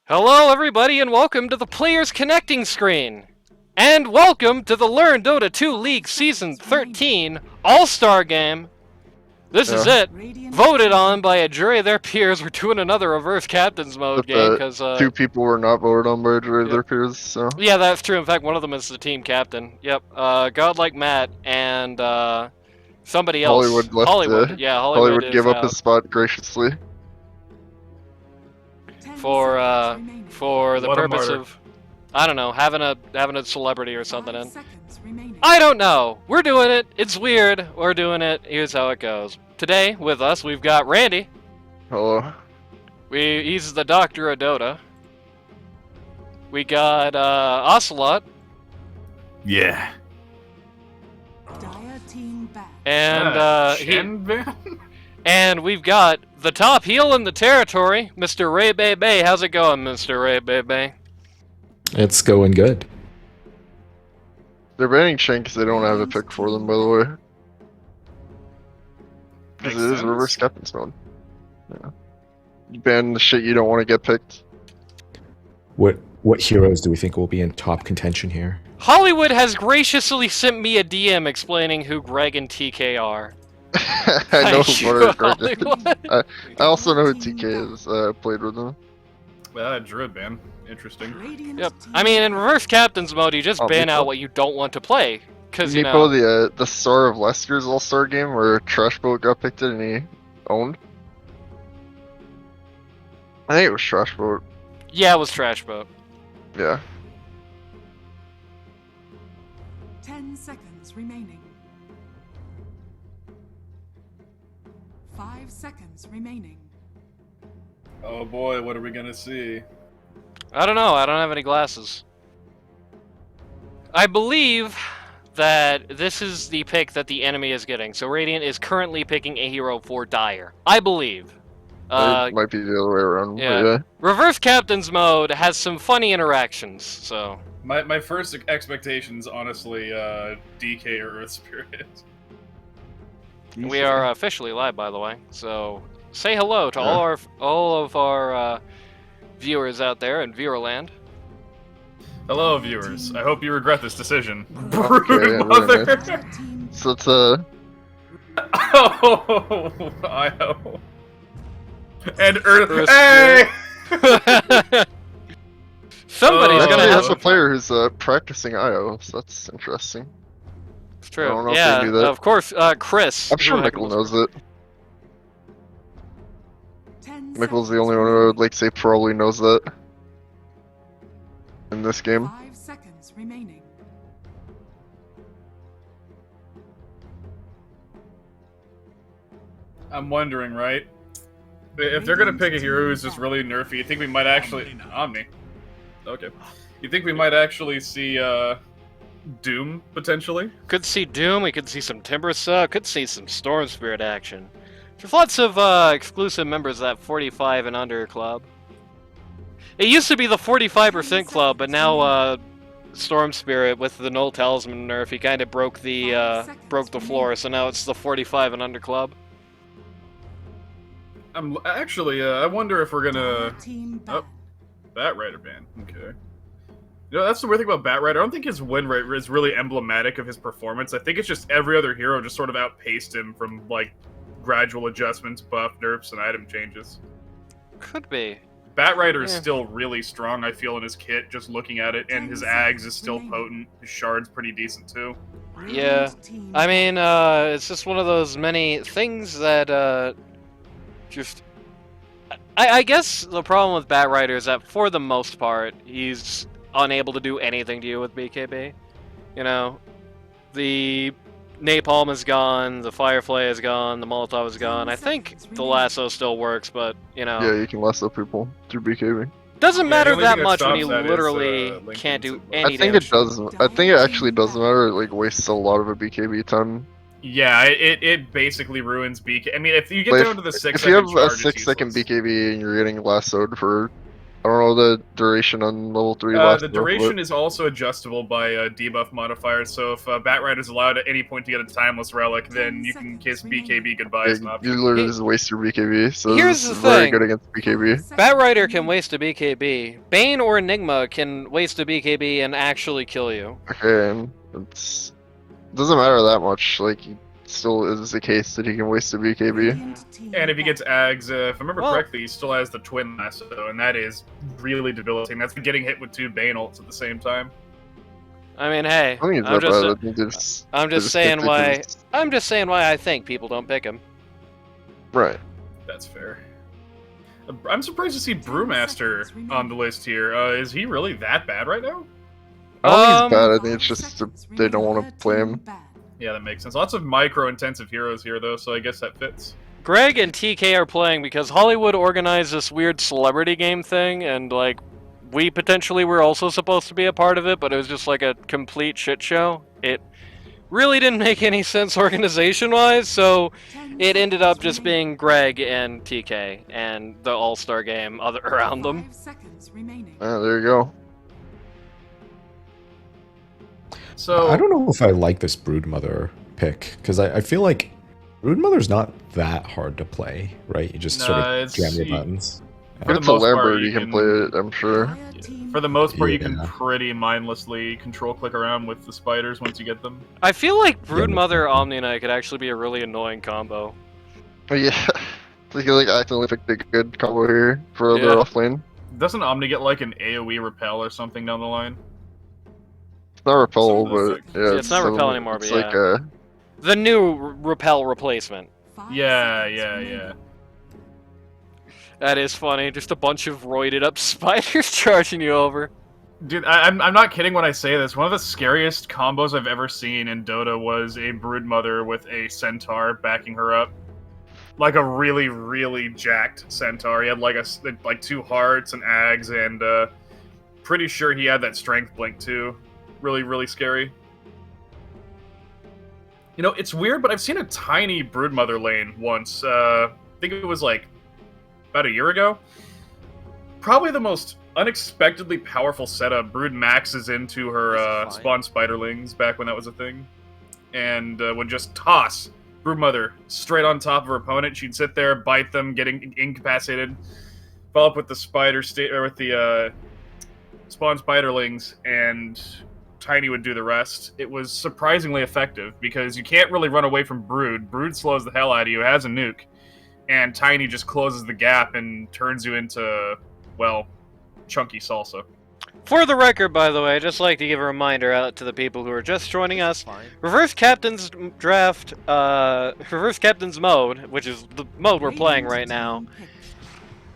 Hello everybody and welcome to the Players Connecting Screen! And welcome to the Learn Dota 2 League Season 13 All-Star Game! This is it! Voted on by a jury of their peers. We're doing another reverse captain's mode game because two people were not voted on by a jury of their peers, so... Yeah, that's true. In fact, one of them is the team captain. Yep, Godlike Matt and somebody else. Hollywood Hollywood gave is up his spot graciously. For the What a purpose martyr. of, I don't know, having a celebrity or something in. I don't know. We're doing it. It's weird. We're doing it. Here's how it goes. Today with us we've got Randy. Hello. He's the doctor of Dota. We got Ocelot. Yeah. And and we've got the top heel in the territory, Mr. Ray Bay Bay. How's it going, Mr. Ray Bay Bay? It's going good. They're banning Shank because they don't have a pick for them, by the way. Because it is reverse captain's mode. Yeah. You ban the shit you don't want to get picked. What heroes do we think will be in top contention here? Hollywood has graciously sent me a DM explaining who Greg and TK are. I know Thank who you, Greg is. Hollywood. I also know who TK is. Played with him. Druid ban. Interesting. Yep. I mean, in reverse captain's mode, you just ban Meepo. out what you don't want to play. Because, you Meepo, know... the star of last year's All-Star game where Trashboat got picked in and he owned. I think it was Trashboat. Yeah, it was Trash Boat. Yeah. 10 seconds remaining. 5 seconds remaining. Oh boy, what are we gonna see? I don't know. I don't have any glasses. I believe that this is the pick that the enemy is getting. So Radiant is currently picking a hero for Dire. I believe. It might be the other way around. Yeah. But yeah. Reverse Captain's mode has some funny interactions, so... My first expectations, honestly, DK or Earth Spirit. We are officially live, by the way. So say hello to all of our viewers out there in Viewerland. Hello, viewers. I hope you regret this decision. Okay, Brood mother. really So it's Oh, I hope. And Earth. Hey! Somebody's Oh, gonna actually, have that's a player who's practicing IO, so that's interesting. It's true. I don't know if Yeah, they do that. of course, Chris. I'm sure who Mickle knows it. 10 Mickle's the seconds only one who I would like to say probably knows that. In this game. 5 seconds remaining. I'm wondering, right? If they're gonna pick a hero who's just really nerfy, you think we might actually... Omni. Okay. You think we might actually see, Doom, potentially? Could see Doom, we could see some Timbersaw, could see some Storm Spirit action. There's lots of exclusive members of that 45 and under club. It used to be the 45% club, but now Storm Spirit with the Null Talisman nerf, he kind of broke the floor, so now it's the 45 and under club. I'm actually, I wonder if we're gonna... Team Oh, Batrider ban. Okay. You know, that's the weird thing about Batrider. I don't think his win rate is really emblematic of his performance. I think it's just every other hero just sort of outpaced him from, like, gradual adjustments, buff, nerfs, and item changes. Could be. Batrider is Yeah. still really strong, I feel, in his kit, just looking at it, and his Ags is still potent. His Shard's pretty decent, too. Yeah. I mean, it's just one of those many things that, just... I guess the problem with Batrider is that, for the most part, he's unable to do anything to you with BKB. You know, the Napalm is gone, the Firefly is gone, the Molotov is gone. I think the Lasso still works, but, you know... Yeah, you can lasso people through BKB. Doesn't Yeah, matter the only that thing that much when stops you that is, literally Lincoln's can't do advice. any I think damage. it doesn't. I think it actually doesn't matter. It like wastes a lot of a BKB time. Yeah, it basically ruins BK. I mean, if you get Like, down to the 6 if you have second a charge, it's 6-second useless. BKB and you're getting lassoed for I don't know the duration on level 3 last. The duration is also adjustable by debuff modifiers, so if Batrider is allowed at any point to get a timeless relic, then you can kiss BKB goodbye as an You option. literally just waste your BKB, so Here's this the is very thing. good against BKB. Batrider can waste a BKB. Bane or Enigma can waste a BKB and actually kill you. Okay, and doesn't matter that much. Like, it still is the case that he can waste a BKB. And if he gets Ags, if I remember Well- correctly, he still has the Twin Lasso, and that is really debilitating. That's getting hit with 2 Bane ults at the same time. I mean, hey, I don't think it's I'm that bad. I just, think there's, I'm just there's saying different why. things. I'm just saying why I think people don't pick him. Right. That's fair. I'm surprised to see Brewmaster on the list here. Is he really that bad right now? I don't think Um, it's bad. I think it's just they don't want to play him. Yeah, that makes sense. Lots of micro-intensive heroes here, though, so I guess that fits. Greg and TK are playing because Hollywood organized this weird celebrity game thing, and like, we potentially were also supposed to be a part of it, but it was just like a complete shit show. It really didn't make any sense organization-wise, so it ended up just being Greg and TK and the All-Star game other around them. 5 seconds remaining. There you go. So I don't know if I like this Broodmother pick, because I feel like Broodmother's not that hard to play, right? You just sort Nah, of jam your it's- buttons. For If the it's a most part, Lambert, you you can can- play it, I'm sure. Fire team For the most part, you can Yeah. pretty mindlessly control-click around with the spiders once you get them. I feel like Yeah, Broodmother Omni Knight could actually be a really annoying combo. But yeah, I like accidentally picked a good combo here for Yeah. the off lane. Doesn't Omni get like an AoE repel or something down the line? It's not repel, Something but like- yeah, it's not repel anymore, It's but like yeah. The new repel replacement. 5 Yeah, seconds yeah, remaining. yeah. That is funny. Just a bunch of roided up spiders charging you over. Dude, I'm not kidding when I say this. One of the scariest combos I've ever seen in Dota was a Broodmother with a Centaur backing her up. Like a really, really jacked Centaur. He had like 2 hearts and Ags, and pretty sure he had that Strength Blink too. Really, really scary. You know, it's weird, but I've seen a tiny Broodmother lane once. I think it was like about a year ago. Probably the most unexpectedly powerful setup. Brood maxes into her spawn spiderlings back when that was a thing, and would just toss Broodmother straight on top of her opponent. She'd sit there, bite them, getting incapacitated, follow up with the with the spawn spiderlings, and Tiny would do the rest. It was surprisingly effective because you can't really run away from Brood. Brood slows the hell out of you, has a nuke, and Tiny just closes the gap and turns you into, well, chunky salsa. For the record, by the way, I'd just like to give a reminder out to the people who are just joining us. Reverse Captain's Draft, Reverse Captain's Mode, which is the mode we're playing right now,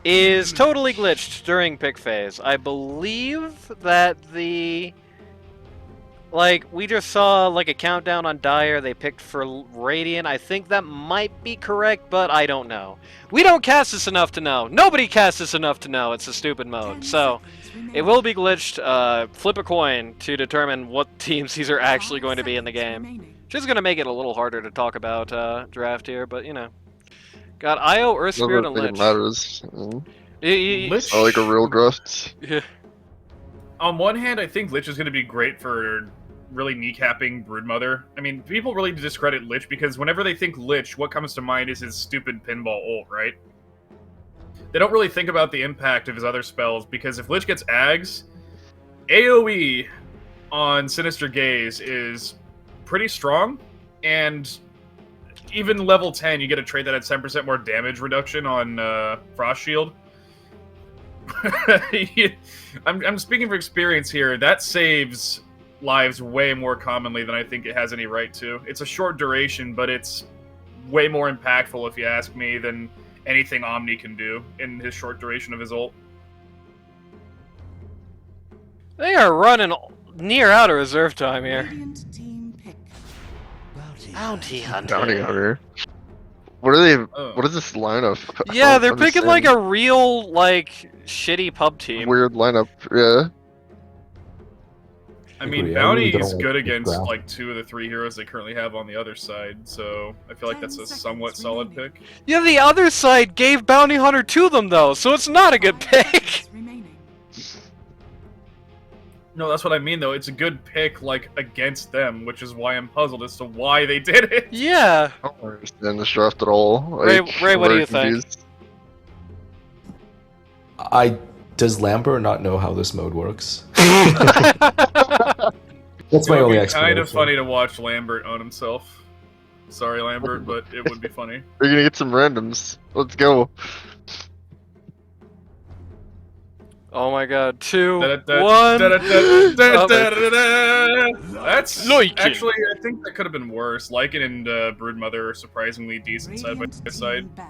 is totally glitched during pick phase. I believe that we just saw, like, a countdown on Dire. They picked for Radiant. I think that might be correct, but I don't know. We don't cast this enough to know. Nobody casts this enough to know. It's a stupid mode. So, it will be glitched. Flip a coin to determine what teams these are actually going to be in the game. Which is going to make it a little harder to talk about draft here, but, you know. Got Io, Earth I Spirit, don't and think it Lich. matters. Lich, I like a real draft. Yeah. on one hand, I think Lich is going to be great for really kneecapping Broodmother. I mean, people really discredit Lich because whenever they think Lich, what comes to mind is his stupid pinball ult, right? They don't really think about the impact of his other spells, because if Lich gets Ags, AoE on Sinister Gaze is pretty strong, and even level 10, you get a trait that had 10% more damage reduction on Frost Shield. I'm speaking from experience here. That saves lives way more commonly than I think it has any right to. It's a short duration, but it's way more impactful, if you ask me, than anything Omni can do in his short duration of his ult. They are running near out of reserve time here. Radiant team pick. Bounty Hunter. Bounty Hunter. What are they? Oh. What is this lineup? I Yeah, don't they're picking like understand. a real, like, shitty pub team. Weird lineup. Yeah. I mean, agree. I Bounty really is don't good like the against draft. like 2 of the 3 heroes they currently have on the other side, so I feel like 10 that's a seconds somewhat solid remaining. pick. Yeah, the other side gave Bounty Hunter to them, though, so it's not a good 5 pick. seconds remaining. No, that's what I mean, though. It's a good pick, like, against them, which is why I'm puzzled as to why they did it. Yeah. I don't understand this draft at all. Ray, Like, Ray, I'm what do very you think? confused. Does Lambert not know how this mode works? I That's It my would only be explanation. kind of funny to watch Lambert own himself. Sorry, Lambert, but it would be funny. We're gonna get some randoms. Let's go. Oh my god. 2, 1. That's Lycan. actually, I think that could have been worse. Lycan and Broodmother are surprisingly decent side by Radiant side. team ban.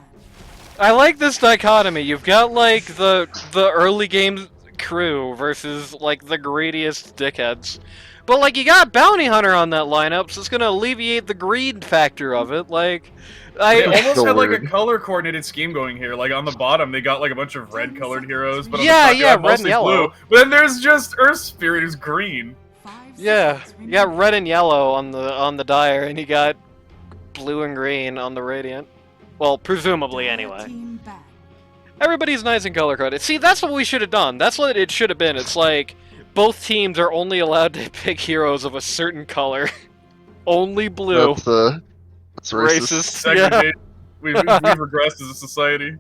I like this dichotomy. You've got like the early game crew versus like the greediest dickheads. But like you got Bounty Hunter on that lineup, so it's gonna alleviate the greed factor of it. Like They I almost So had like a weird. color coordinated scheme going here. Like on the bottom, they got like a bunch of red colored heroes, but on Yeah, the top, they yeah, got red and mostly yellow. blue. But then there's just Earth Spirit who's green. 5 yeah, seconds you got remaining. red and yellow on the Dire, and you got blue and green on the Radiant. Well, presumably Dire anyway. team ban. Everybody's nice and color coded. See, that's what we should have done. That's what it should have been. It's like both teams are only allowed to pick heroes of a certain color. Only blue. That's racist. Racist. Yeah. Segregate. We've regressed as a society.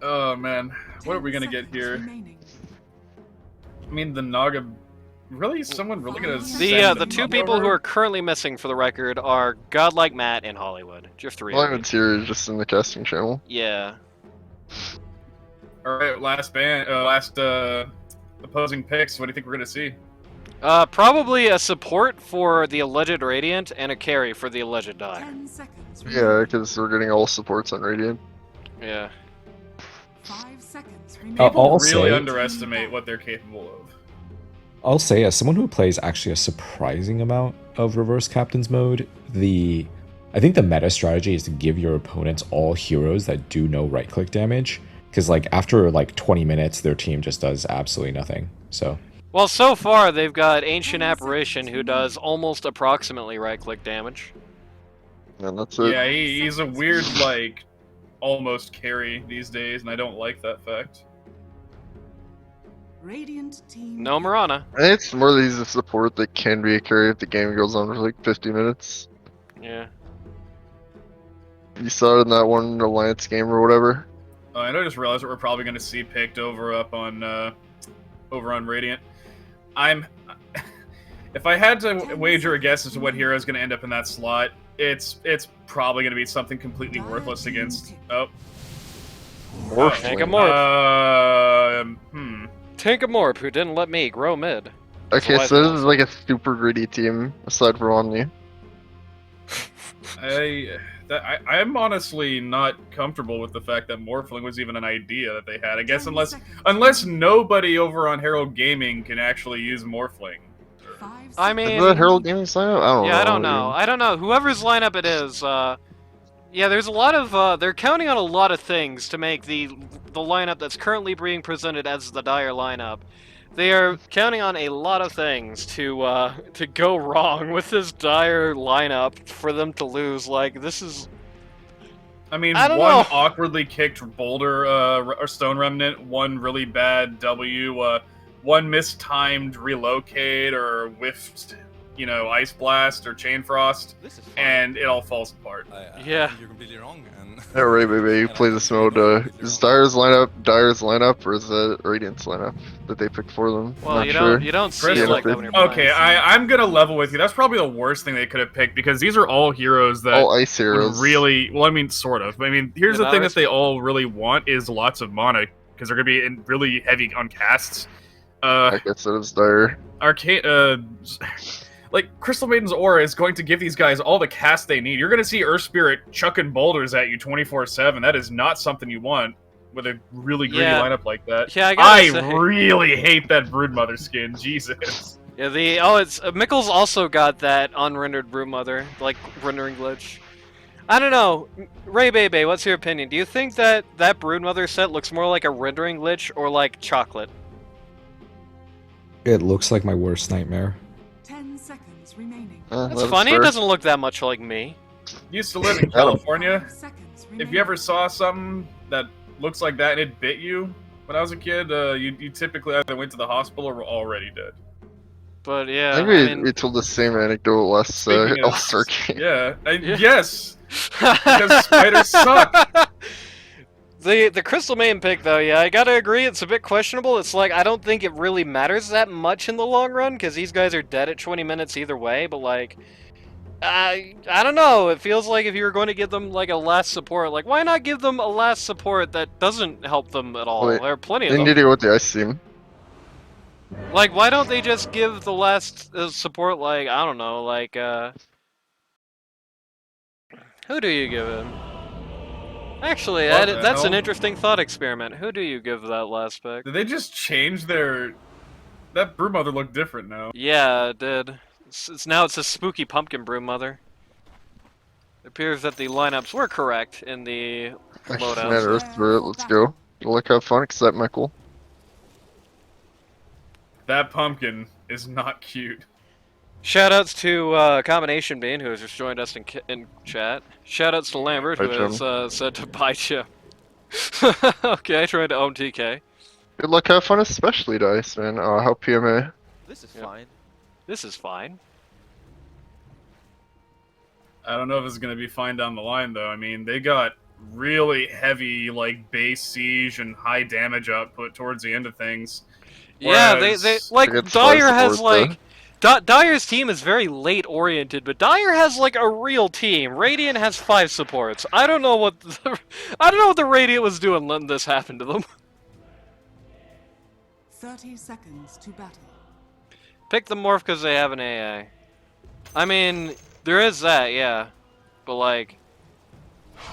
Oh man, what are we 10 gonna get seconds here? remaining. I mean, the Naga. Really, is someone really gonna? The send two them people over? who are currently missing for the record are Godlike Matt and Hollywood. Just three. of them. Lyman's here is just in the casting channel. Yeah. All right, last opposing picks. What do you think we're gonna see? Probably a support for the alleged Radiant and a carry for the alleged Dire. 10 seconds Yeah, remaining. because we're getting all supports on Radiant. Yeah. 5 seconds I'll remaining. People really say- underestimate what they're capable of. I'll say, as someone who plays actually a surprising amount of reverse captain's mode, I think the meta strategy is to give your opponents all heroes that do no right click damage, because like after like 20 minutes, their team just does absolutely nothing. So Well, so far they've got Ancient Apparition who does almost approximately right-click damage. And that's it. Yeah, he's a weird like almost carry these days, and I don't like that fact. Radiant team. No Mirana. I think it's more that he's a support that can be a carry if the game goes on for like 50 minutes. Yeah. You saw it in that one Alliance game or whatever. And I just realized that we're probably going to see picked over on Radiant. If I had to wager a guess as to what hero is going to end up in that slot, it's probably going to be something completely worthless against. Oh, Tank a Morph. hmm. Tank a Morph who didn't let me grow mid. Okay, That's so why- this is like a super greedy team, aside from Omni. I'm honestly not comfortable with the fact that Morphling was even an idea that they had. I guess 10 unless seconds. nobody over on Herald Gaming can actually use Morphling. 5 I seconds mean- Is that Herald Gaming lineup? I don't know. Yeah, I don't know. I don't know. Whoever's lineup it is, yeah, there's a lot of, they're counting on a lot of things to make the lineup that's currently being presented as the Dire lineup. They are counting on a lot of things to go wrong with this Dire lineup for them to lose. Like, this is... I mean, I don't one know. awkwardly kicked boulder or stone remnant, one really bad W, one mistimed relocate or whiffed, ice blast or chain frost, This is fine. and it all falls apart. Yeah. think you're completely wrong. And Yeah, right, baby. You play this mode. Is Dire's lineup, or is it Radiant's lineup that they picked for them? Well, Not you sure. don't see Crystal- it like that when you're playing. Okay, I'm gonna level with you. That's probably the worst thing they could have picked because these are all heroes that All ice would heroes. really. Well, I mean, sort of. I mean, here's Yeah, the thing that that they all really want is lots of mana because they're gonna be really heavy on casts. I guess it is Dire. Arcane, like Crystal Maiden's aura is going to give these guys all the cast they need. You're going to see Earth Spirit chucking boulders at you 24/7. That is not something you want with a really greedy Yeah. lineup like that. Yeah, I gotta say. really hate that Broodmother skin. Jesus. Yeah, it's Mickles also got that unrendered Broodmother, like rendering glitch. I don't know, Ray Bebe, what's your opinion? Do you think that Broodmother set looks more like a rendering glitch or like chocolate? it looks like my worst nightmare. 10 seconds remaining. That's That is funny. fair. It doesn't look that much like me. Used to live in Adam. California. 5 seconds If remaining. you ever saw something that looks like that and it bit you, When I was a kid, you typically either went to the hospital or were already dead. But I yeah, think I mean, we told the same anecdote last Speaking of, All-Star game. yeah, Yeah. yes, because spiders suck. The Crystal Main pick, though, yeah, I gotta agree, it's a bit questionable. It's like, I don't think it really matters that much in the long run, because these guys are dead at 20 minutes either way, but like, I don't know, it feels like if you were going to give them, like, a last support, like, why not give them a last support that doesn't help them at all? Wait, There are plenty of they them. need to go with the ice team. Like, why don't they just give the last support, like, I don't know, like, who do you give him? Actually, What the that's an hell? interesting thought experiment. Who do you give that last pick? Did they just change their? That Brewmother looked different now. Yeah, it did. Now it's a spooky pumpkin broom mother. It appears that the lineups were correct in the Actually, loadout. man, Earth Spirit, let's go. Look how fun, except Michael. That pumpkin is not cute. Shoutouts to Combination Bean, who has just joined us in chat. Shoutouts to Lambert, who Bye, has said to buy Chip. Okay, trying to own TK. Good luck, have fun, especially to Ice, man. How PMA? This is Yep. fine. This is fine. I don't know if it's gonna be fine down the line though. I mean, they got really heavy like base siege and high damage output towards the end of things. Yeah, Whereas- they like Against Dyer Fire has support, like Dyer's team is very late oriented, but Dyer has like a real team. Radiant has 5 supports. I don't know what I don't know what the Radiant was doing letting this happen to them. 30 seconds to battle. Pick the morph because they have an AA. I mean, there is that, yeah, but like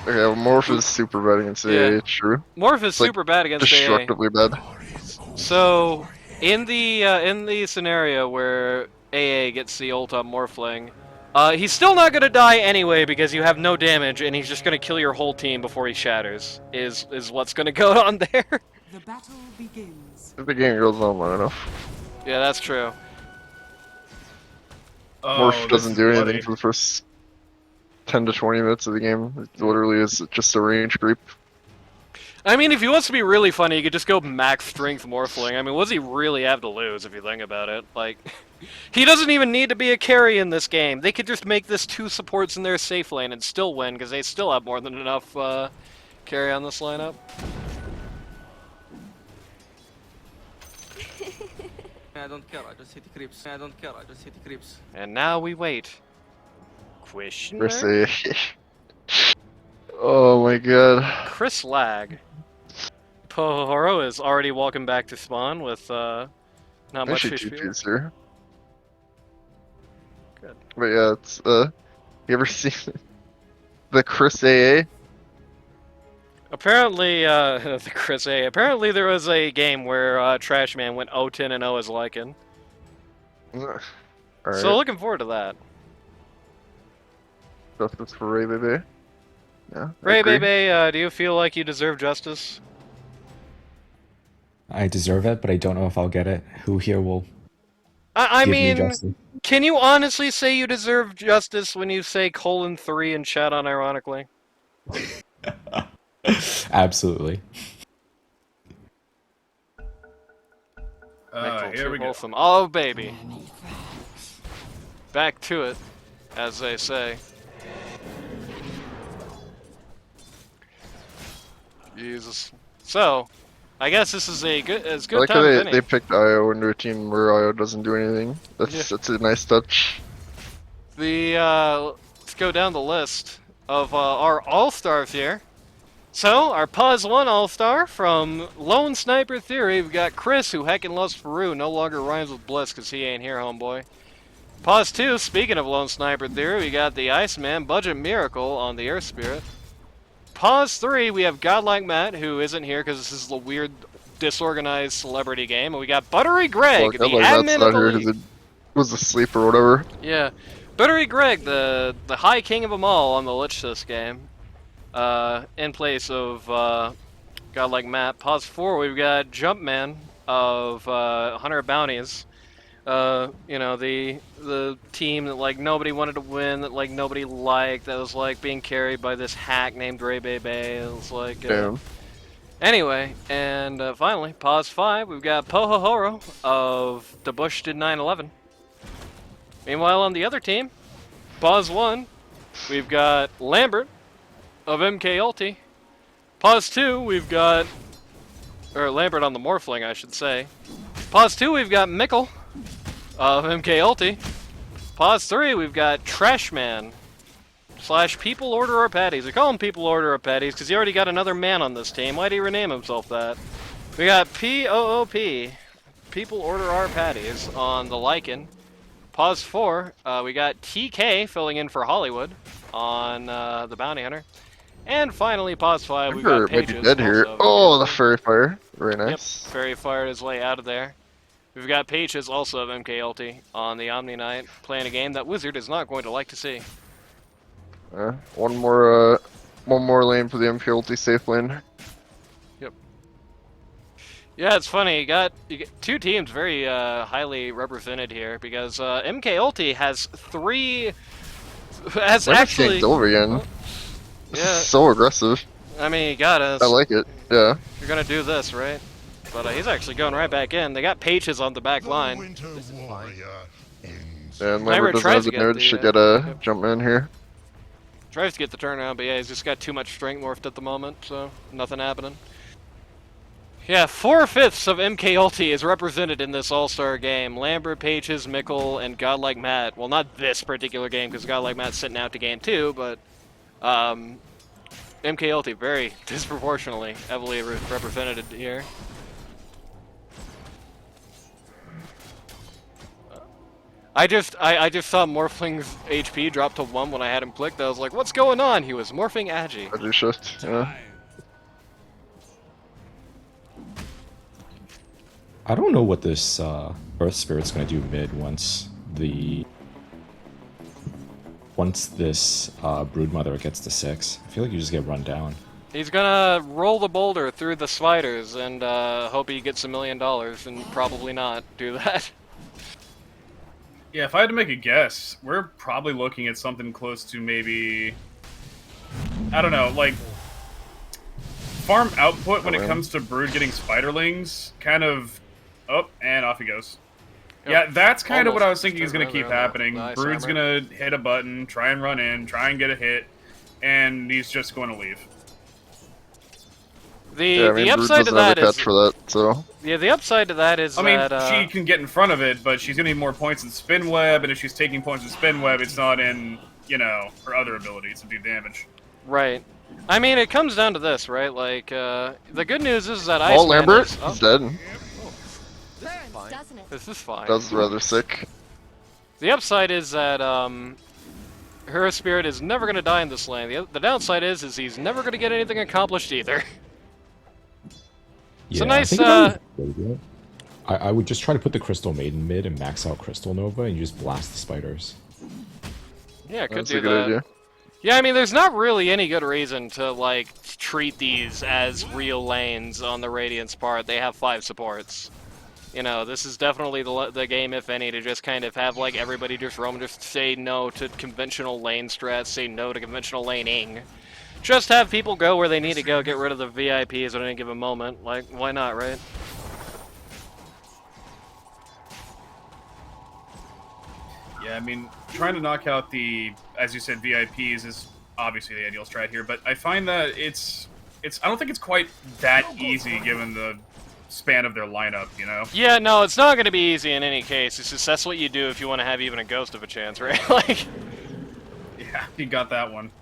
Okay, well, Morph is super bad against Yeah. AA, true. morph is It's, like, super bad against AA. Destructively bad. So in the scenario where AA gets the ult on Morphling, he's still not gonna die anyway because you have no damage and he's just gonna kill your whole team before he shatters. Is what's gonna go on there? The battle begins. If the game goes on long enough. Yeah, that's true. Oh, Morph this doesn't is do anything bloody. for the first 10 to 20 minutes of the game. It literally is just a range creep. I mean, if he wants to be really funny, he could just go max strength Morphling. I mean, what does he really have to lose if you think about it? Like, he doesn't even need to be a carry in this game. They could just make this 2 supports in their safe lane and still win because they still have more than enough carry on this lineup. I don't care, I just hit creeps. I don't care, I just hit creeps. And now we wait. Question Chris mark? AA. Oh my god. Chris Lag. Pohoro is already walking back to spawn with not much Actually, fish fuel. GG's here. Good. But yeah, it's, you ever seen the Chris AA? Apparently, the Chris A. Apparently, there was a game where Trashman went 0-10 and 0 as Lycan. Alright, So looking forward to that. justice for Ray Baby. Yeah, I Ray agree. Bebe, do you feel like you deserve justice? I deserve it, but I don't know if I'll get it. Who here will I give me mean, justice? can you honestly say you deserve justice when you say :3 in chat unironically? Absolutely. Michael, Here too we go. wholesome. Oh, baby. Back to it, as they say. Jesus. So, I guess this is a good I good like how time as any. they picked IO into a team where IO doesn't do anything. Yeah. That's a nice touch. Let's go down the list of our all-stars here. So, our Puz 1 all-star from Lone Sniper Theory, we've got Chris, who heckin' loves Peru, no longer rhymes with Bliss because he ain't here, homeboy. Puz 2, speaking of Lone Sniper Theory, we got the Iceman, Budget Miracle on the Earth Spirit. Pause 3, we have Godlike Matt, who isn't here because this is the weird, disorganized celebrity game. And we got Buttery Greg, Well, the God, like, admin that's of not the here league. 'cause it was asleep or whatever. Yeah. Buttery Greg, the high king of them all on the Lich this game. In place of Godlike Matt. Pause 4, we've got Jumpman of Hunter Bounties. You know, the team that like nobody wanted to win, that like nobody liked, that was like being carried by this hack named Ray Bebe. It was like Damn. Anyway, and finally, pause 5, we've got Pohohoro of the Bush did 9/11. Meanwhile, on the other team, pause 1, we've got Lambert of MK Ulti. Pause 2, we've got, or Lambert on the Morphling, I should say. Pause 2, we've got Mickle of MK Ulti. Pause 3, we've got Trashman / People Order Our Patties. We call him People Order Our Patties because he already got another man on this team. Why'd he rename himself that? We got POOP, People Order Our Patties, on the Lycan. Pause 4, we got TK filling in for Hollywood on the Bounty Hunter. And finally, pause 5, we've got Remember, might be Pages. dead here. also Oh, of the MK Ulti. fairy fire. Very Yep, nice. Fairy fired his way out of there. We've got Pages, also of MK Ulti, on the Omni Knight, playing a game that Wizard is not going to like to see. One more lane for the MP ulti safe lane. Yeah, it's funny. You got two teams very highly represented here because MK Ulti has actually. Game's over again. This Yeah. is so aggressive. I mean, you gotta. I like it. Yeah. You're gonna do this, right? But he's actually going right back in. They got Pages on the back line. And Lambert Lambert doesn't tries have to the get nerd the, to get a yep. jump in here. Tries to get the turnaround, but yeah, he's just got too much strength morphed at the moment, so nothing happening. Yeah, 4/5 of MK Ulti is represented in this All-Star game. Lambert, Pages, Mickle, and Godlike Matt. Well, not this particular game, because Godlike Matt's sitting out to game 2, but MK Ulti very disproportionately heavily represented here. I just saw Morphling's HP drop to 1 when I had him clicked. I was like, what's going on? He was morphing Agi. I do shift. Yeah. I don't know what this Earth Spirit's gonna do mid once this Broodmother gets to 6. I feel like you just get run down. He's gonna roll the boulder through the spiders and hope he gets $1 million, and probably not do that. Yeah, if I had to make a guess, we're probably looking at something close to maybe, I don't know, like farm output when it comes to Brood getting spiderlings, kind of up and off he goes. Yep. Yeah, that's kind of what I was Almost thinking is going to keep happening. Nice Brood's hammer. going to hit a button, try and run in, try and get a hit, and he's just going to leave. Yeah, I mean, The Brood upside to doesn't have that a is catch for that, so. yeah. The upside to that is I mean, that she can get in front of it, but she's going to need more points in Spin Web, and if she's taking points in Spin Web, it's not in, you know, her other abilities to do damage. right. I mean, it comes down to this, right? Like the good news is that Oh, Iceman Lambert? is, He's dead. Fine. Doesn't it? This is fine. That was rather sick. The upside is that her spirit is never going to die in this lane. The downside is he's never going to get anything accomplished either. It's a nice, I think if I was doing it, I would just try to put the Crystal Maiden mid and max out Crystal Nova, and you just blast the spiders. Yeah, could That's do a good that. idea. Yeah, I mean, there's not really any good reason to, like, treat these as real lanes on the Radiance part. They have 5 supports. You know, this is definitely the game, if any, to just kind of have, like, everybody just roam, just say no to conventional lane strats, say no to conventional laning. Just have people go where they need to go, get rid of the VIPs at any given moment. Like, why not, right? Yeah, I mean, trying to knock out the, as you said, VIPs is obviously the ideal strat here, but I find that I don't think it's quite that easy given the span of their lineup, you know? Yeah, no, it's not going to be easy in any case. It's just that's what you do if you want to have even a ghost of a chance, right? Like, Yeah, you got that one.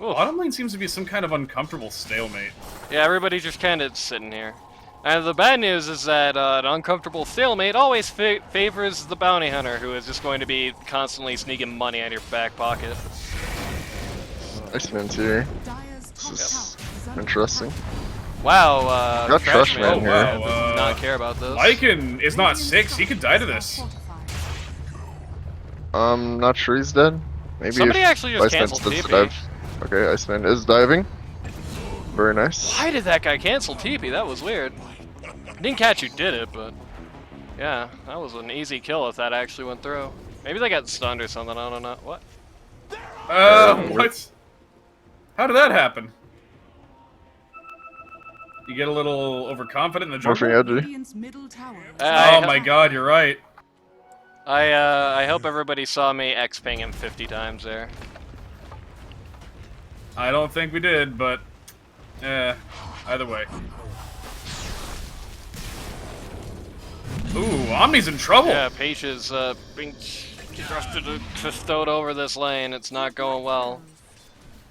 oof. Bottom lane seems to be some kind of uncomfortable stalemate. Yeah, everybody's just kind of sitting here. And the bad news is that an uncomfortable stalemate always favors the bounty hunter, who is just going to be constantly sneaking money out of your back pocket. Iceman's here. Dyer's top This is tower is under interesting. Wow, Got Trash Trashman Man here. does not care about this. Lycan is not attack. 6, he could die to this. Fortified. Not sure he's dead. Maybe Somebody if actually just Iceman canceled does TP. dive. Okay, Iceman is diving. Very nice. Why did that guy cancel TP? That was weird. Didn't catch who did it, but yeah, that was an easy kill if that actually went through. Maybe they got stunned or something. I don't know. What? What? How did that happen? You get a little overconfident in the Morphing jungle? edgy. Radiant's middle tower. is I- Oh my god, you're right. I hope everybody saw me X-ping him 50 times there. I don't think we did, but... either way. Ooh, Omni's in trouble! Yeah, Paige is being bestowed over this lane. It's not going well.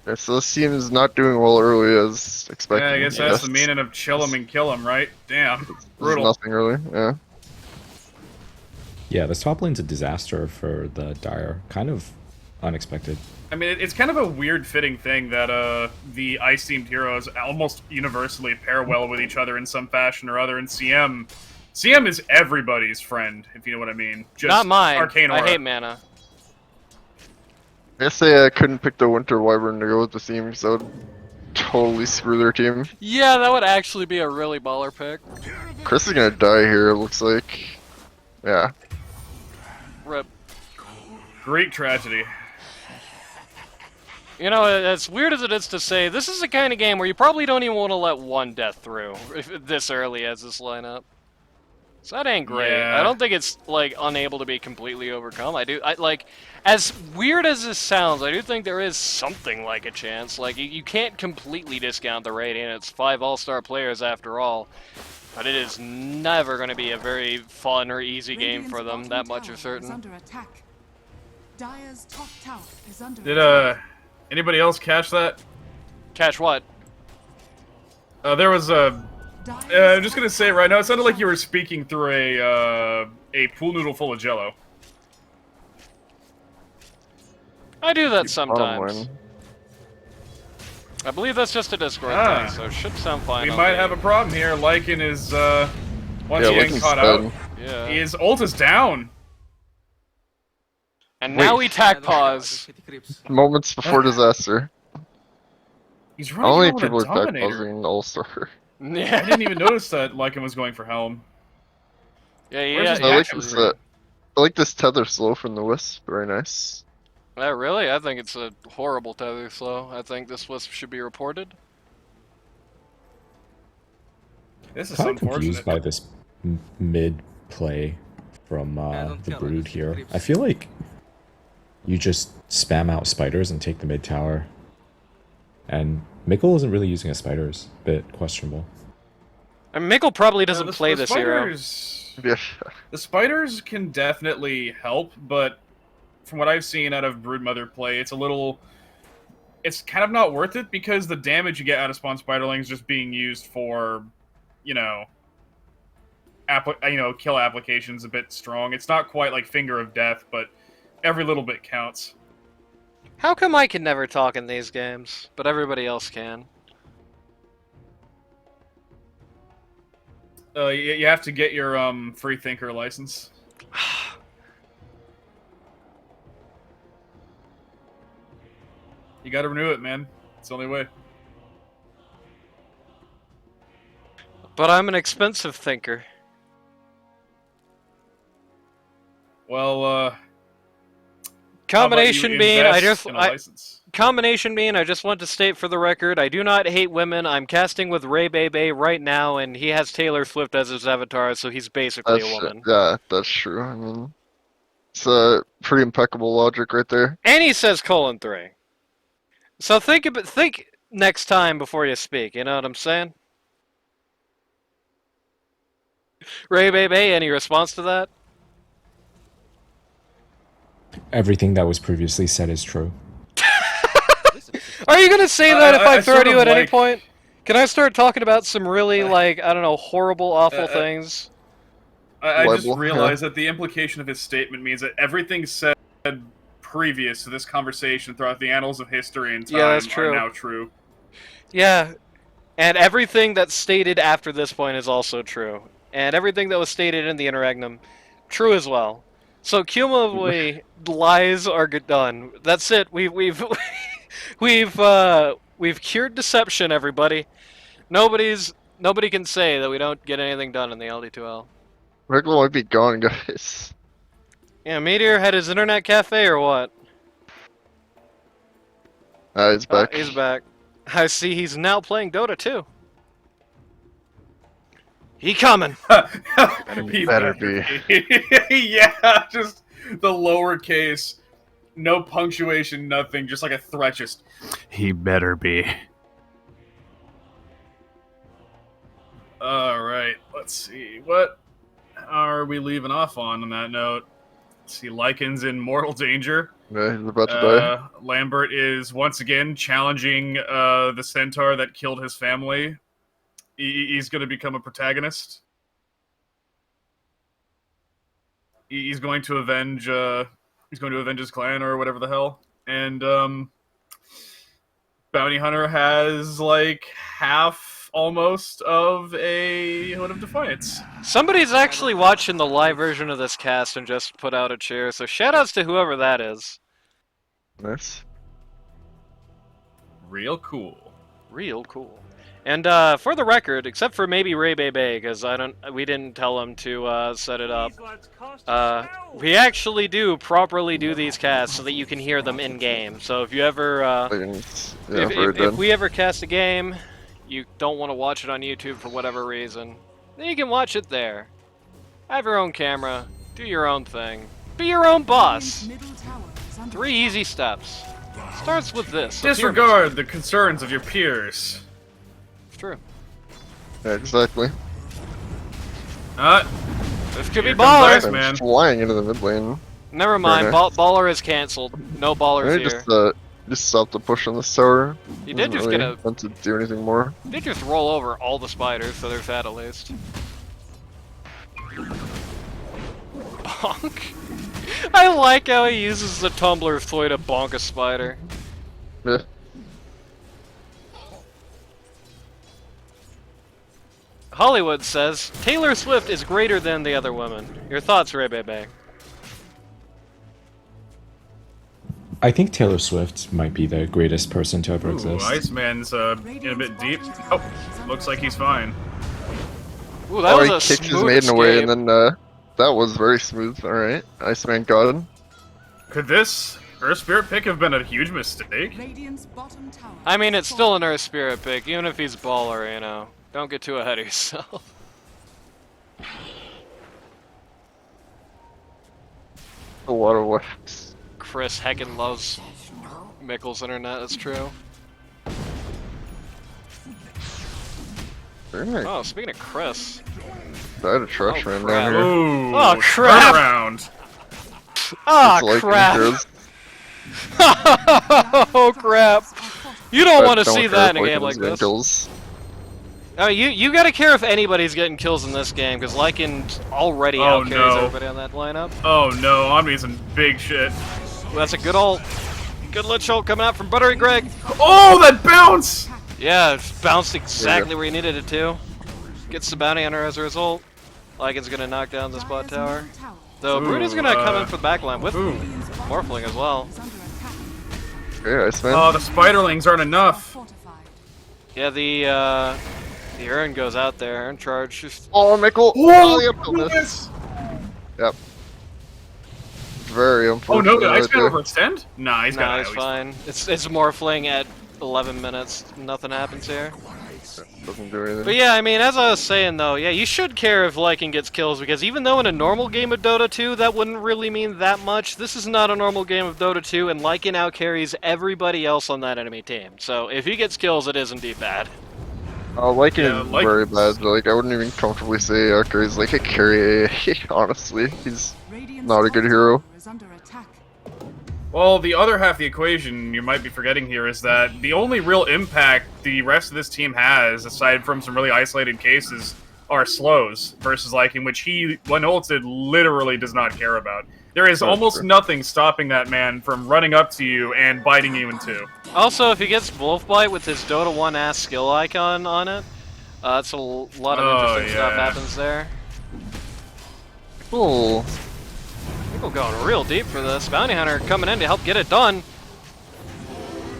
Yeah, so this team is not doing well early as expected. Yeah, I guess that's the meaning of chill him and kill him, right? Damn. There's Brutal. nothing really, yeah. Yeah, this top lane's a disaster for the Dire. Kind of unexpected. I mean, it's kind of a weird fitting thing that the ice-themed heroes almost universally pair well with each other in some fashion or other, and CM is everybody's friend, if you know what I mean. Just Not mine. Arcane Aura. I hate mana. I guess they couldn't pick the Winter Wyvern to go with the team, because that would totally screw their team. Yeah, that would actually be a really baller pick. Chris is gonna die here, it looks like. Yeah. Rip. Great tragedy. You know, as weird as it is to say, this is the kind of game where you probably don't even want to let one death through this early as this lineup. So that ain't great. Yeah. I don't think it's, like, unable to be completely overcome. Like, as weird as this sounds, I do think there is something like a chance. Like, you can't completely discount the Radiant. It's 5 all-star players after all. But it is never going to be a very fun or easy game for them, that much is certain. Under attack. Dire's top tower is under Did, attack. anybody else catch that? Catch what? There was a... Dire's I'm just gonna say right now, it sounded like you were speaking through a pool noodle full of jello. I do that Bottom sometimes. lane. I believe that's just a Discord Ah. thing, so it should sound fine. We on might the- have a problem here. Lycan is, once Yeah, he gets Lycan's caught dead. out, Yeah. his ult is down. And Wait. now we tack I don't care, I pause. just hit the creeps. Moments before disaster. He's How running many around with a people are back Dominator. buzzing All-Star? I Yeah, didn't even notice that Lycan was going for Helm. yeah, Where's yeah. his I like action this. frame? I like this tether slow from the Wisp. Very nice. Really? I think it's a horrible tether slow. I think this Wisp should be reported. This is Kind of confused unfortunate. by this mid play from don't the care, Brood just here. creeps. I feel like you just spam out spiders and take the mid tower. And Mikkel isn't really using his spiders. Bit questionable. And Mikkel probably Yeah, doesn't the- play the this hero. spiders- Yeah. The spiders can definitely help, but from what I've seen out of Broodmother play, it's a little... It's kind of not worth it, because the damage you get out of spawn spiderlings just being used for, you know... kill applications a bit strong. It's not quite like Finger of Death, but every little bit counts. How come I can never talk in these games, but everybody else can? You have to get your free thinker license. You gotta renew it, man. It's the only way. But I'm an expensive thinker. Well, Combination being, I just license? combination being, I just want to state for the record, I do not hate women. I'm casting with Ray Bebe right now, and he has Taylor Swift as his avatar, so he's basically a woman. Yeah, that's true. I mean, it's pretty impeccable logic right there. And he says :3. So think next time before you speak. You know what I'm saying? Ray Bebe, any response to that? Everything that was previously said is true. Are you gonna say that if I I throw sort to you of at any like- point? Can I start talking about some really, like, I don't know, horrible, awful things? I just Libel, realized that the implication of his statement means that everything said previous to this conversation throughout the annals of history and time Yeah, that's are true. now true. Yeah, and everything that's stated after this point is also true. And everything that was stated in the interregnum, true as well. So cumulatively, lies are done. That's it. We've we've cured deception, everybody. Nobody can say that we don't get anything done in the LD2L. Regular might be gone, guys. Yeah, Meteor had his internet cafe or what? He's back. He's back. I see he's now playing Dota too. He coming. He better be. Yeah, just the lowercase, no punctuation, nothing, just like a threat. Just he better be. All right, let's see. What are we leaving off on that note? Let's see, Lycan's in mortal danger. Yeah, he's about to die. Lambert is once again challenging the centaur that killed his family. He's going to become a protagonist. He's going to avenge. He's going to avenge his clan or whatever the hell. And Bounty Hunter has like half almost of a Hood of Defiance. Somebody's actually watching the live version of this cast and just put out a cheer, so shoutouts to whoever that is. Nice. Real cool. Real cool. And for the record, except for maybe Ray Bebe, because we didn't tell him to set it up. We actually do properly do these casts so that you can hear them in game. So if you ever, if we ever cast a game, you don't want to watch it on YouTube for whatever reason, then you can watch it there. Have your own camera, do your own thing, be your own boss. 3 easy steps. Starts with this. Disregard the concerns of your peers. True. Yeah, exactly. This could be Here comes baller. man. Flying into the mid lane. Never mind. Very nice. Baller is cancelled. No ballers Maybe here. just stop the push on the tower. He did just really get a. want to do anything more. He did just roll over all the spiders, so there's that at least. Bonk. I like how he uses the tumbler toy to bonk a spider. Yeah. Hollywood says Taylor Swift is greater than the other women. Your thoughts, Ray Bebe? I think Taylor Swift might be the greatest person to ever exist. Iceman's in a bit deep. Oh, looks like he's fine. Ooh, that was he a kicked his smooth maiden away, escape. and then that was very smooth. All right, Iceman got him. Could this Earth Spirit pick have been a huge mistake? Radiant's bottom tower. I mean, it's still an Earth Spirit pick, even if he's baller, you know. Don't get too ahead of yourself. A lot of weapons. Chris heckin' loves Mickle's internet, that's true. Very nice. Oh, speaking of Chris. I had a trash Oh, man crap. down here. Ooh, Oh, crap. turnaround. Ah, It's like crap! heroes. Oh, crap! You don't want to Don't see care that in if a game like Lycan's getting this. kills. Oh, you gotta care if anybody's getting kills in this game, because Lycan already Oh, outcarries no. everybody on that lineup. Oh no, Omni's in big shit. Ooh, that's a good ult. Good lich ult coming out from Buttery Greg. Oh, that bounce! Yeah, it bounced exactly where you needed it to. Gets the bounty hunter as a result. Lycan's gonna knock down this bot tower. Though Brood is gonna come in for the backline with Morphling as well. Okay, Iceman. Oh, the spiderlings aren't enough. Yeah, the urn goes out there. Urn charge. Just... Oh, Mickle! Oh, Up on this. Yep. Very Oh unfortunate. no, did right Iceman there. overextend? Nah, he's got Nah, it. it's fine. It's Morphling at 11 minutes. Nothing happens here. Doesn't do anything. But yeah, I mean, as I was saying though, yeah, you should care if Lycan gets kills, because even though in a normal game of Dota 2 that wouldn't really mean that much, this is not a normal game of Dota 2, and Lycan outcarries everybody else on that enemy team. So if he gets kills, it is indeed bad. Lycan Yeah, is Lycan's- very bad. Like, I wouldn't even comfortably say he's like a carry. Honestly, he's not a good hero. Well, the other half of the equation you might be forgetting here is that the only real impact the rest of this team has, aside from some really isolated cases, are slows, versus like in which he, when ulted, literally does not care about. There is almost nothing stopping that man from running up to you and biting you in two. Also, if he gets Wolf Bite with his Dota 1 ass skill icon on it, that's a lot of interesting stuff happens there. Cool. People going real deep for this. Bounty Hunter coming in to help get it done.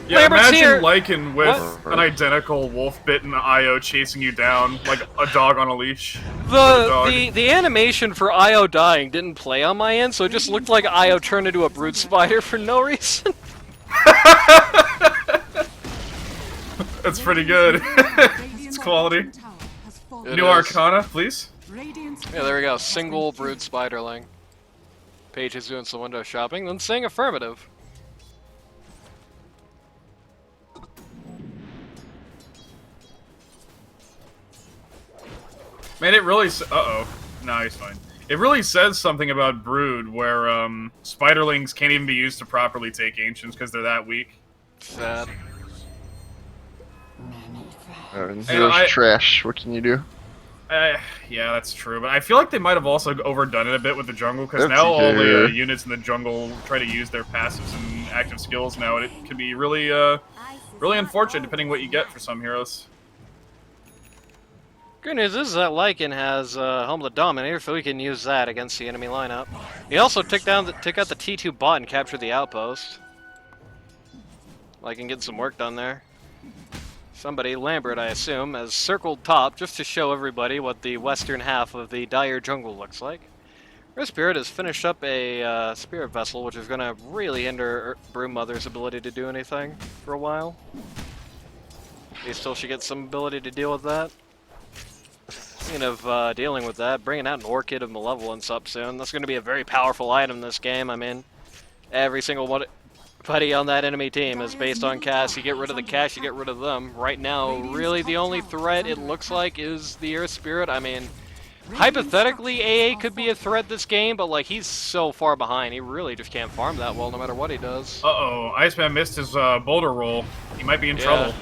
Yeah, Lambert's imagine here. Lycan with What? an identical wolf-bitten IO chasing you down like a dog on a leash. The animation for Io dying didn't play on my end, so it just looked like Io turned into a brute spider for no reason. That's pretty good. It's quality. It New is. Arcana, please. Yeah, there we go. Single brood spiderling. Paige is doing some window shopping, then saying affirmative. Man, it really. Uh-oh. No, he's fine. It really says something about Brood, where spiderlings can't even be used to properly take ancients because they're that weak. Sad. Heroes trash. What can you do? Yeah, that's true, but I feel like they might have also overdone it a bit with the jungle, because That's now all the okay. units in the jungle try to use their passives and active skills now, and it can be really, really unfortunate depending what you get for some heroes. Good news is that Lycan has Helm of the Dominator, so we can use that against the enemy lineup. He also took out the T2 bot and captured the outpost. Lycan getting some work done there. Somebody, Lambert I assume, has circled top just to show everybody what the western half of the dire jungle looks like. Her Spirit has finished up a Spirit Vessel, which is going to really hinder Brewmother's ability to do anything for a while. At least till she gets some ability to deal with that. Speaking of dealing with that, bringing out an Orchid of Malevolence up soon. That's going to be a very powerful item in this game. I mean, every single one... Buddy on that enemy team is based on cast. You get rid of the cast, you get rid of them. Right now, really the only threat it looks like is the Earth Spirit. I mean, hypothetically, AA could be a threat this game, but like he's so far behind, he really just can't farm that well no matter what he does. Uh-oh, Iceman missed his boulder roll. He might be in trouble.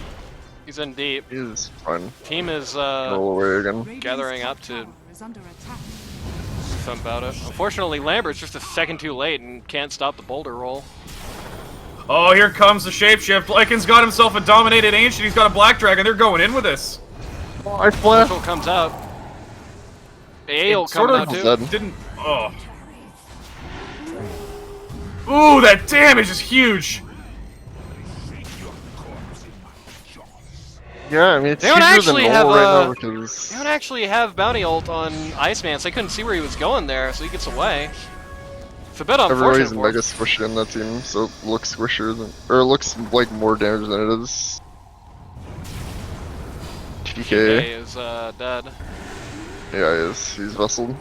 He's in deep. He's fine. Team is Roll away again. gathering up to something about it. Unfortunately, Lambert's just a second too late and can't stop the boulder roll. Oh, here comes the shapeshift. Lycan's got himself a dominated ancient. He's got a black dragon. They're going in with this. Oh, I flashed. Special comes out. Ale Sort coming of out too. dead. didn't. Oh. Ooh, that damage is huge. Yeah, I mean, it's They don't cheaper actually than have normal right now a- because... They don't actually have bounty ult on Iceman, so they couldn't see where he was going there, so he gets away. It's a bit Everybody's unfortunate. mega squishy in that team, so it looks squishier than, or it looks like more damage than it is. TK. TK is dead. Yeah, he is. He's vesseled.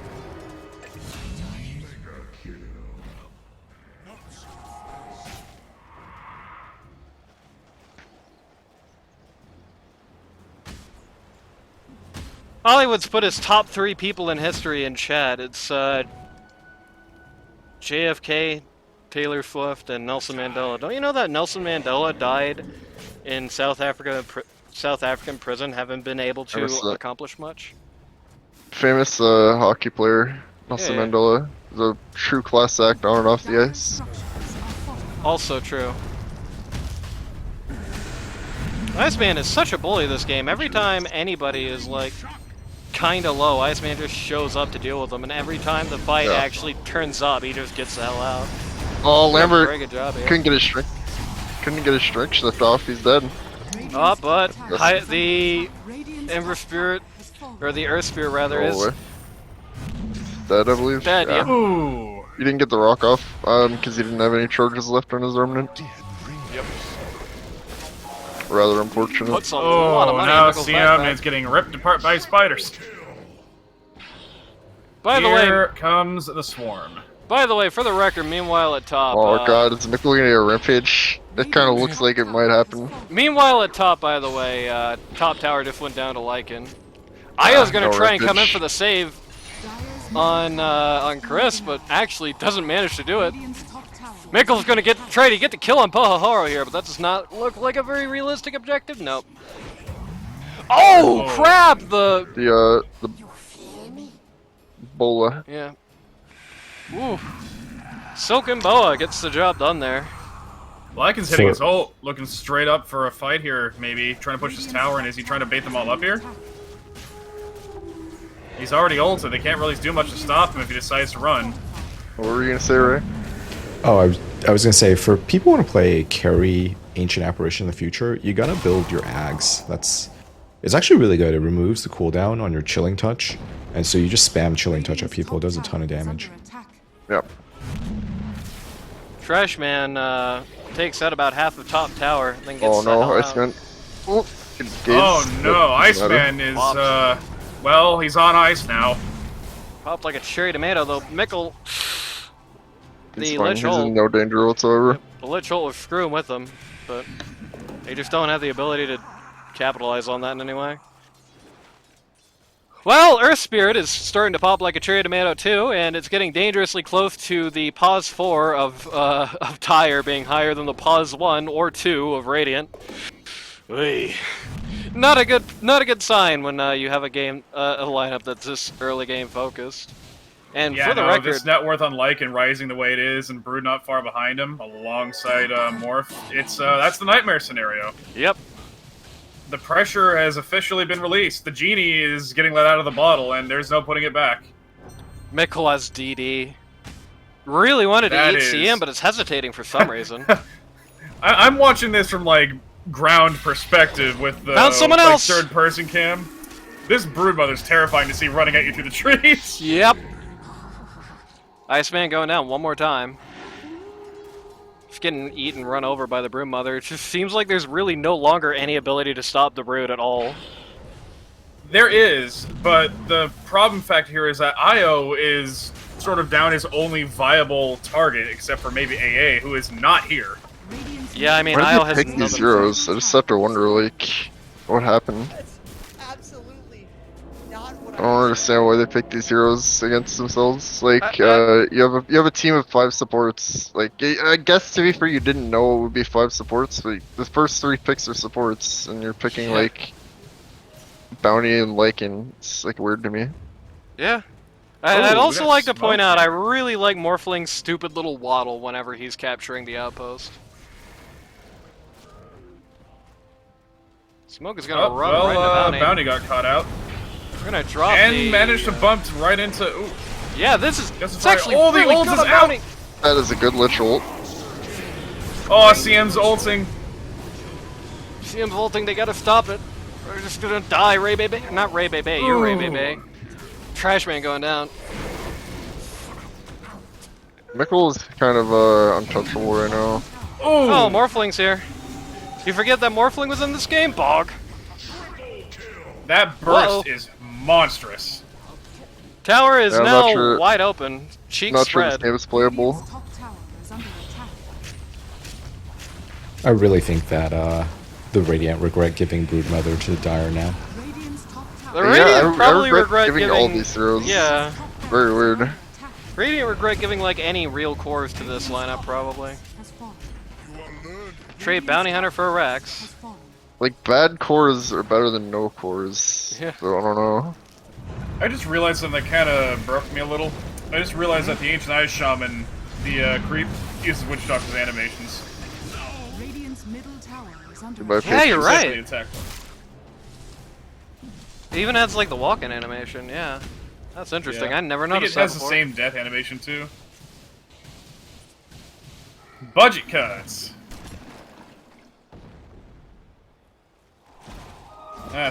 Hollywood's put his top 3 people in history in chat. It's JFK, Taylor Swift, and Nelson Mandela. Don't you know that Nelson Mandela died in South African prison, haven't been able to accomplish much? Famous hockey player, Nelson Yeah. Mandela, is a true class act on and off the ice. Also true. Iceman is such a bully this game. Every time anybody is like kinda low, Iceman just shows up to deal with them, and every time the fight actually turns up, he just gets the hell out. Oh, Lambert Very good job here. couldn't get his strength. Couldn't get his strength shift off. He's dead. Oh, but the Ember Spirit, or the Earth Spirit rather, Roll is away. Dead, I believe. dead. Yeah. Ooh. He didn't get the rock off because he didn't have any charges left on his remnant. Yep. Rather unfortunate. Puts a lot of Oh, money now in Mickle's Siam backpack. is getting ripped apart by spiders. By the way, Here comes the swarm. for the record, meanwhile at top. Oh god, is Nickel gonna get a rampage? It kind of looks like it might happen. Meanwhile at top, by the way, top tower just went down to Lycan. Io's gonna no try and come in rampage. for the save on Chris, but actually doesn't manage to do it. Mickle's gonna try to get the kill on Pahaharo here, but that does not look like a very realistic objective. Nope. Oh, crap! The Bola. Yeah. Ooh. Silken Boa gets the job done there. Lycan's hitting his ult, looking straight up for a fight here, maybe. Trying to push his tower, and is he trying to bait them all up here? He's already ulted, they can't really do much to stop him if he decides to run. What were you gonna say, Ray? Oh, I was gonna say, for people who want to play carry Ancient Apparition in the future, you gotta build your Ags. It's actually really good. It removes the cooldown on your Chilling Touch, and so you just spam Chilling Touch at people. It does a ton of damage. Yep. Trashman takes out about half of top tower, then gets Oh the hell no, out. Iceman. Oh, Oh no, Iceman is, well, he's on ice now. Popped like a cherry tomato, though. Mickle, He's the fine. Lich He's in Ult, no danger whatsoever. yep, the Lich Ult was screwing with them, but they just don't have the ability to capitalize on that in any way. Well, Earth Spirit is starting to pop like a cherry tomato too, and it's getting dangerously close to the pause 4 of Tire being higher than the pause 1 or 2 of Radiant. Oy. Not a good sign when you have a game a lineup that's this early game focused. And Yeah, for the no, record, this net worth on Lycan rising the way it is, and Brood not far behind him, alongside Morph. It's that's the nightmare scenario. yep, The pressure has officially been released. The genie is getting let out of the bottle, and there's no putting it back. Mickle has DD. Really wanted to That eat is- CM, but it's hesitating for some reason. I'm watching this from like ground perspective with the Found someone like, else! third-person cam. This Broodmother's terrifying to see running at you through the trees. Yep. Iceman going down one more time. Just getting eaten, run over by the Brood Mother. It just seems like there's really no longer any ability to stop the Brood at all. There is, but the problem fact here is that Io is sort of down his only viable target, except for maybe AA, who is not here. Radiant's Yeah, I mean, Why Isle did has they pick these nothing. heroes? I just have to wonder, like, what happened. That's absolutely not what I don't understand why they picked these heroes against themselves. Like, you have a team of 5 supports. Like, I guess to be fair, you didn't know it would be 5 supports, but the first 3 picks are supports, and you're picking like Bounty and Lycan. It's like weird to me. Yeah. Ooh, I'd we also got like to point smoke out, I here. really like Morphling's stupid little waddle whenever he's capturing the outpost. Smoke is gonna Oh, run well, right into Bounty. Bounty got caught out. We're gonna drop And the, managed to bump right into... Ooh. Yeah, this is Guess it's it's right. actually Oh, the really ult good is on out! Bounty. That is a good Lich ult. Oh, CM's ulting. CM's ulting, they gotta stop it. We're just gonna die, Ray Baby. Not Ray Baby, you're Ray Ooh. Baby. Trashman going down. Mickle is kind of untouchable right now. Ooh. Oh, Morphling's here. You forget that Morphling was in this game? Bog. That burst Uh-oh. is monstrous. Tower is Yeah, I'm now not sure- wide open. Cheek Not sure spread. this game is playable. Radiant's top tower is under attack. I really think that the Radiant regret giving Broodmother to Dire now. Radiant's top The tower Yeah, Radiant I probably regret regret giving all these heroes. Yeah, Very weird. attack Radiant regret giving like any real cores to this lineup probably. has fallen. Trade Bounty Hunter for a Rex. Has fallen. Like, bad cores are better than no cores. Yeah. So I don't know. I just realized something that kind of broke me a little. I just realized that the Ancient Ice Shaman, the creep, uses Witch Doctor's animations. Radiant's middle tower is under Goodbye, attack. Yeah, you're patience. right. The attack one. It even has like the walk-in animation, yeah. That's interesting. Yeah. I never I think noticed it has that the before. same death animation too. Budget cuts.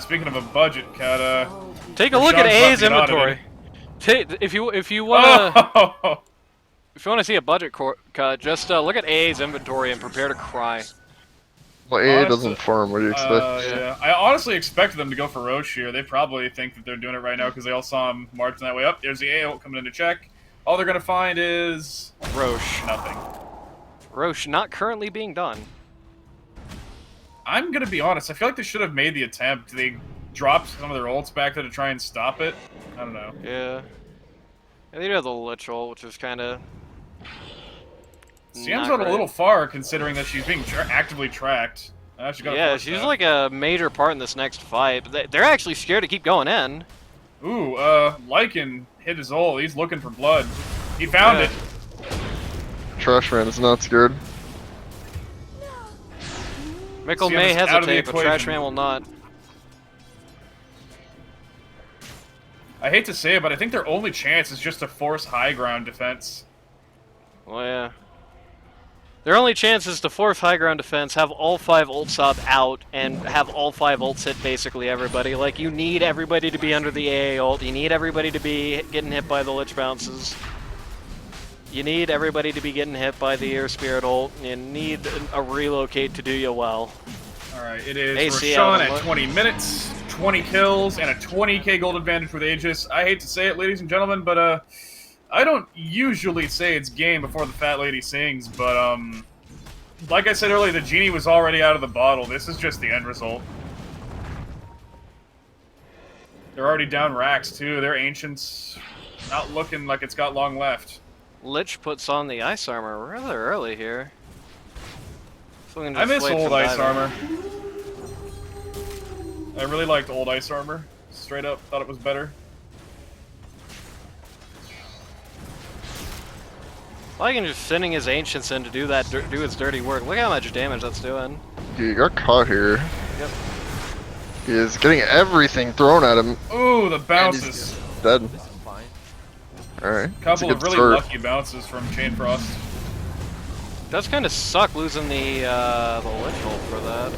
Speaking of a budget cut, Take a look at Rashawn's A's about to get inventory. If you wanna oh, if you wanna see a budget cut, just look at A's inventory and prepare to cry. Well, AA Honestly, doesn't farm. What do you expect? yeah. I honestly expected them to go for Roche here. They probably think that they're doing it right now because they all saw him marching that way up. There's the A ult coming in to check. All they're gonna find is Roche. nothing. Roche not currently being done. I'm gonna be honest. I feel like they should have made the attempt. They dropped some of their ults back there to try and stop it. I don't know. Yeah. And they do have the Lich Ult, which is kinda CM's not out a great. little far considering that she's being actively tracked. She got Yeah, forced she's out. like a major part in this next fight. But they're actually scared to keep going in. Ooh, Lycan hit his ult. He's looking for blood. He found Yeah. it. Trashman is not scared. Mickle See, may it's out of the hesitate, but equation. Trashman will not. I hate to say it, but I think their only chance is just to force high ground defense. Well, yeah. Their only chance is to force high ground defense, have all 5 ults up out, and have all 5 ults hit basically everybody. Like, you need everybody to be under the AA ult, you need everybody to be getting hit by the Lich bounces. You need everybody to be getting hit by the Air Spirit ult, you need a relocate to do you well. Alright, it is AC Roshan out of at luck. 20 minutes, 20 kills, and a 20k gold advantage with Aegis. I hate to say it, ladies and gentlemen, but I don't usually say it's game before the fat lady sings, but like I said earlier, the genie was already out of the bottle. This is just the end result. They're already down racks, too. They're ancients. Not looking like it's got long left. Lich puts on the ice armor rather early here. So we can I just miss wait old for ice diving. armor. I really liked old ice armor. Straight up, thought it was better. Like just sending his ancients in to do that, do his dirty work. Look how much damage that's doing. He got caught here. Yep. He is getting everything thrown at him. Ooh, the And bounces. he's dead. Alright. Couple of really lucky bounces from Chain Frost. Does kind of suck losing the Lich ult for that.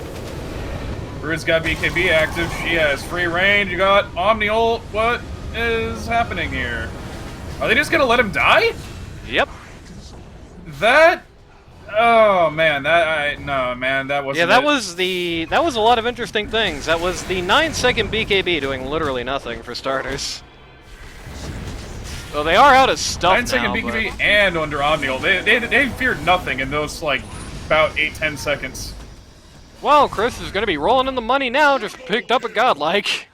Brood's got BKB active. She has free range. You got Omni ult. What is happening here? Are they just gonna let him die? Yep. That. Oh man, no man, that wasn't. Yeah, that it. was a lot of interesting things. That was the 9-second BKB doing literally nothing for starters. So they are out of stuff 9-second now, BKB but... and under Omni ult. They feared nothing in those like about 8-10 seconds. Well, Chris is going to be rolling in the money now. Just picked up a godlike.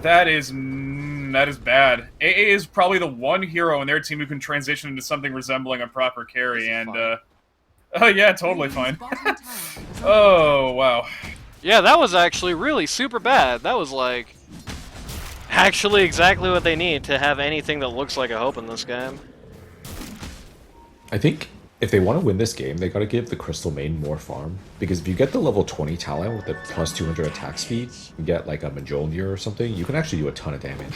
That is bad. AA is probably the one hero in their team who can transition into something resembling a proper carry, and yeah, totally fine. Oh wow. Yeah, that was actually really super bad. That was like actually exactly what they need to have anything that looks like a hope in this game. I think if they want to win this game, they gotta give the Crystal Main more farm. Because if you get the level 20 talent with the plus 200 attack speed, you get like a Mjolnir or something, you can actually do a ton of damage.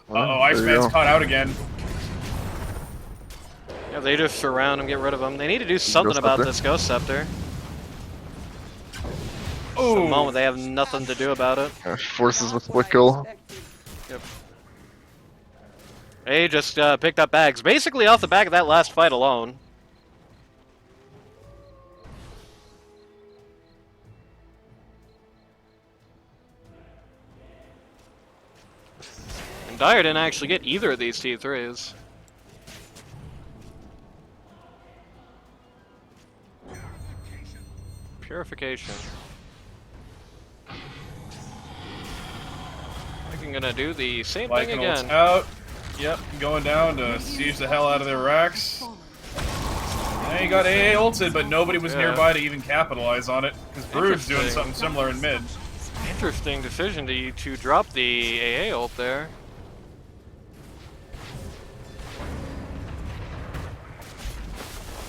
Uh-oh, Iceman's caught out again. Yeah, they just surround him, get rid of him. They need to do something about this Ghost Scepter. Oh, the moment they have nothing to do about it. Forces with split kill. Yep. They just picked up bags, basically off the back of that last fight alone. And Dyer didn't actually get either of these T3s. Purification. I'm gonna do the same thing Lycanol's again. out. Yep, going down to siege the hell out of their racks. And he got AA ulted, but nobody was nearby to even capitalize on it, because Brood's doing something similar in mid. Interesting decision to drop the AA ult there.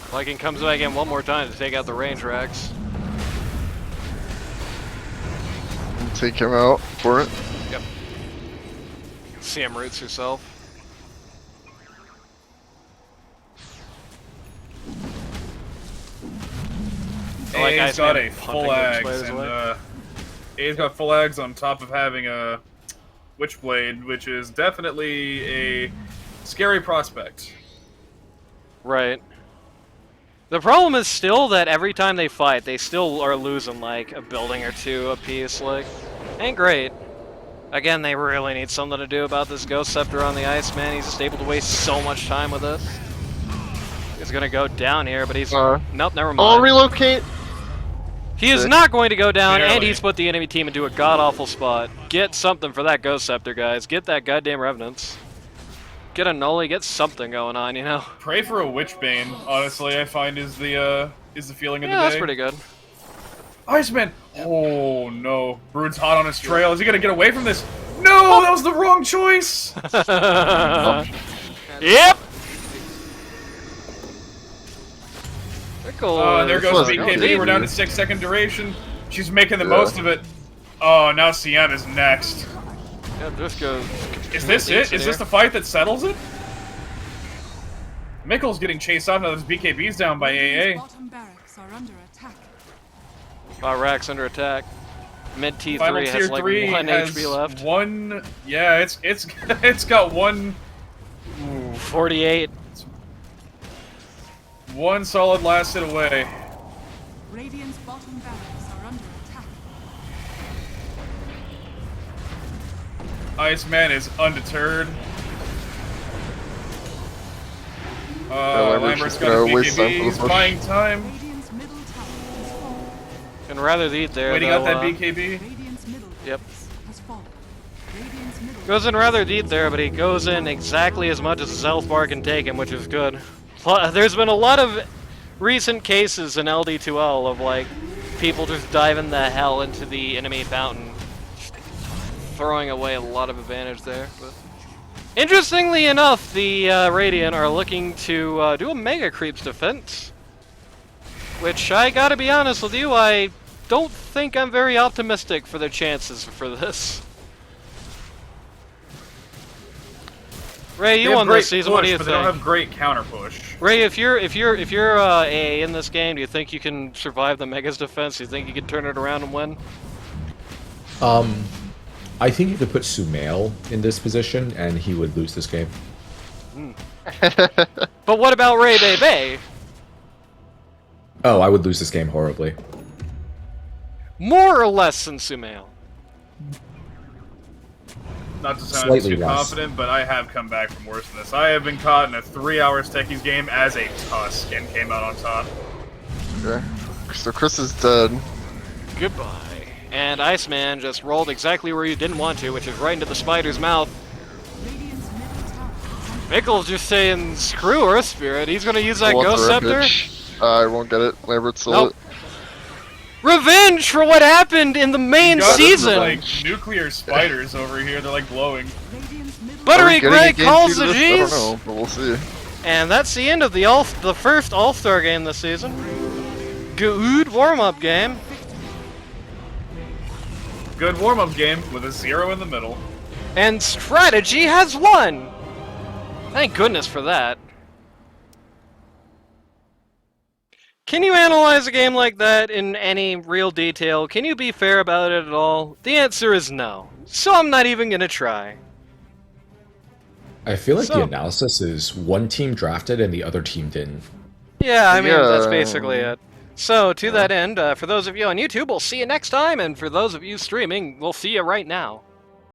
Lycan comes back in one more time to take out the range racks. Take him out for it. Yep. Sam roots herself. A's got a full ags, and A's got full ags on top of having a Witchblade, which is definitely a scary prospect. Right. The problem is still that every time they fight, they still are losing like a building or two apiece. Like, ain't great. Again, they really need something to do about this Ghost Scepter on the ice, man. He's just able to waste so much time with it. He's gonna go down here, but he's nope, never mind. I'll relocate. He is not going to go down, Barely. and he's put the enemy team into a god-awful spot. Get something for that Ghost Scepter, guys. Get that goddamn Revenants. Get a Nully, get something going on, you know? Pray for a Witchbane, honestly, I find is the feeling of the Yeah, day. that's pretty good. Iceman! Oh no. Brood's hot on his trail. Is he gonna get away from this? No! That was the wrong choice! Yep! Pickle. There goes Let's go. BKB. We're down to 6-second duration. She's making the most of it. Oh, now CM is next. Yeah, just goes. Is this it? Is this the fight that settles it? Mikkel's getting chased off now. This BKB's down by AA. Bottom barracks are under attack. Rack's under attack. Mid T3 Final has tier like 3 1 has HP left. one. Yeah, it's got one 48. solid last hit away. Radiant's bottom barracks are Iceman is undeterred. Lambert's Lambert's just got a gonna waste time for BKB. the He's push. buying time. Radiant's middle tower has fallen. Can rather lead there. Waiting though, out that BKB. Radiant's middle Yep. has fallen. Radiant's middle Goes in rather deep there, but he goes in exactly as much as his health bar can take him, which is good. There's been a lot of recent cases in LD2L of like people just diving the hell into the enemy fountain, throwing away a lot of advantage there. But interestingly enough, the Radiant are looking to do a Mega Creeps defense, which I gotta be honest with you, I don't think I'm very optimistic for their chances for this. Ray, They you have won great this season. push, What do you but think? they don't have great counter push. Ray, if you're AA in this game, do you think you can survive the Mega's defense? Do you think you can turn it around and win? I think you could put Sumail in this position, and he would lose this game. But what about Ray Bebe? Oh, I would lose this game horribly. More or less than Sumail. Not to sound Slightly too less. confident, but I have come back from worse than this. I have been caught in a 3-hour Techies game as a Tusk and came out on top. Okay. So Chris is dead. Goodbye. And Iceman just rolled exactly where you didn't want to, which is right into the spider's mouth. Radiant's middle tower is under Mickle's just saying, screw Earth Spirit. He's gonna use that Wants Ghost the Scepter. Rampage. I won't get it. Lambert stole Nope. it. Revenge for what happened in the main God, this is season. like nuclear spiders over here. They're like glowing. Radiant's middle Are Buttery we getting Greg a game calls two the to this? I don't G's. know, but we'll see. And that's the end of the first All-Star game this season. Good warm-up game. Good warm-up game with a 0 in the middle. And strategy has won! Thank goodness for that. Can you analyze a game like that in any real detail? Can you be fair about it at all? The answer is no. So I'm not even gonna try. I feel like So- the analysis is one team drafted and the other team didn't. Yeah, I mean, that's Yeah. basically it. So, to that end, for those of you on YouTube, we'll see you next time, and for those of you streaming, we'll see you right now.